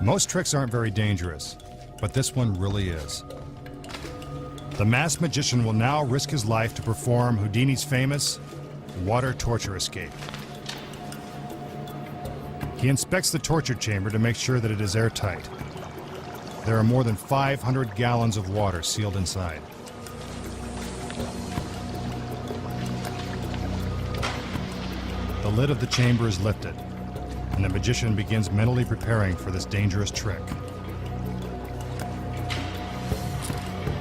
Most tricks aren't very dangerous, but this one really is. The masked magician will now risk his life to perform Houdini's famous water torture escape. He inspects the torture chamber to make sure that it is airtight. There are more than 500 gallons of water sealed inside. The lid of the chamber is lifted, and the magician begins mentally preparing for this dangerous trick.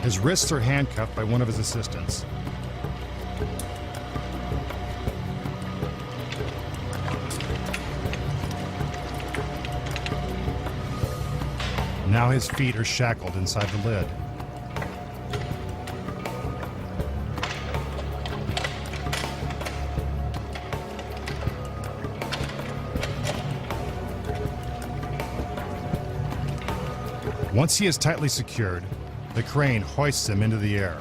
His wrists are handcuffed by one of his assistants. Now his feet are shackled inside the lid. Once he is tightly secured, the crane hoists him into the air.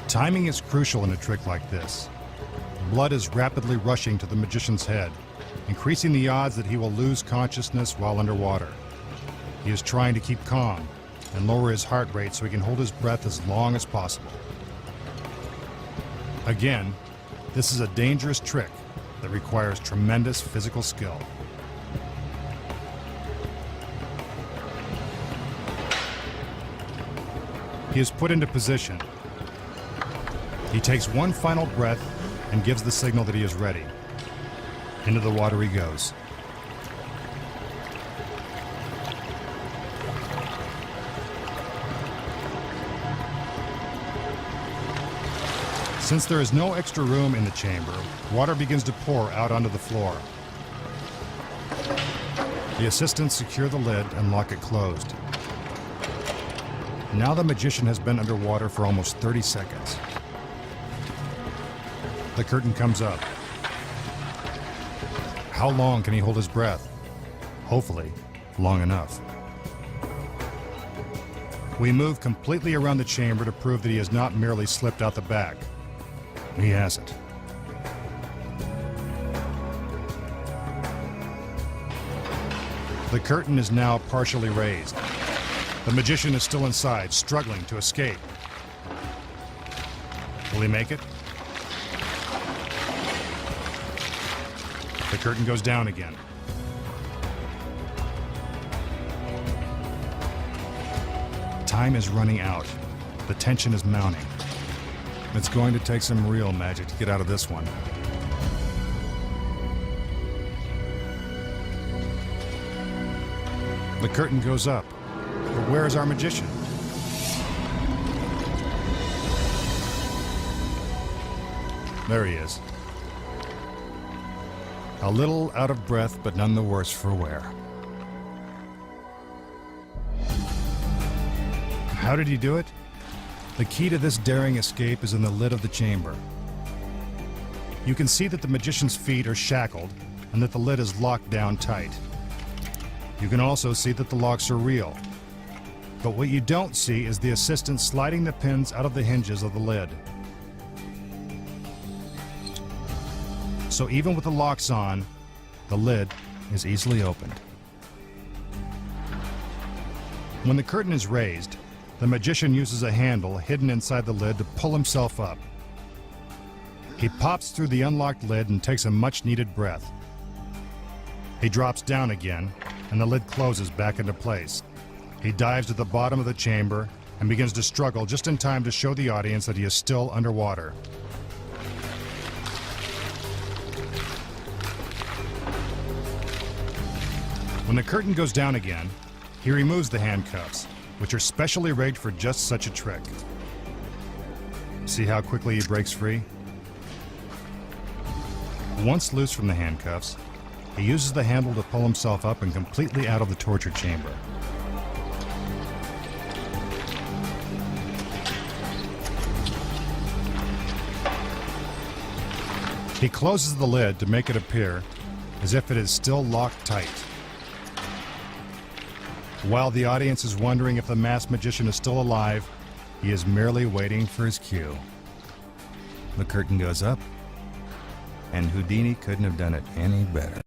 Timing is crucial in a trick like this. Blood is rapidly rushing to the magician's head, increasing the odds that he will lose consciousness while underwater. He is trying to keep calm and lower his heart rate so he can hold his breath as long as possible. Again, this is a dangerous trick that requires tremendous physical skill. He is put into position. He takes one final breath and gives the signal that he is ready. Into the water he goes. Since there is no extra room in the chamber, water begins to pour out onto the floor. The assistants secure the lid and lock it closed. Now the magician has been underwater for almost 30 seconds. The curtain comes up. How long can he hold his breath? Hopefully, long enough. We move completely around the chamber to prove that he has not merely slipped out the back. He hasn't. The curtain is now partially raised. The magician is still inside, struggling to escape. Will he make it? The curtain goes down again. Time is running out. The tension is mounting. It's going to take some real magic to get out of this one. The curtain goes up. But where is our magician? There he is. A little out of breath, but none the worse for wear. How did he do it? The key to this daring escape is in the lid of the chamber. You can see that the magician's feet are shackled and that the lid is locked down tight. You can also see that the locks are real. But what you don't see is the assistant sliding the pins out of the hinges of the lid. So even with the locks on, the lid is easily opened. When the curtain is raised, the magician uses a handle hidden inside the lid to pull himself up. He pops through the unlocked lid and takes a much-needed breath. He drops down again, and the lid closes back into place. He dives to the bottom of the chamber and begins to struggle just in time to show the audience that he is still underwater. When the curtain goes down again, he removes the handcuffs, which are specially rigged for just such a trick. See how quickly he breaks free? Once loose from the handcuffs, he uses the handle to pull himself up and completely out of the torture chamber. He closes the lid to make it appear as if it is still locked tight. While the audience is wondering if the masked magician is still alive, he is merely waiting for his cue. The curtain goes up, and Houdini couldn't have done it any better.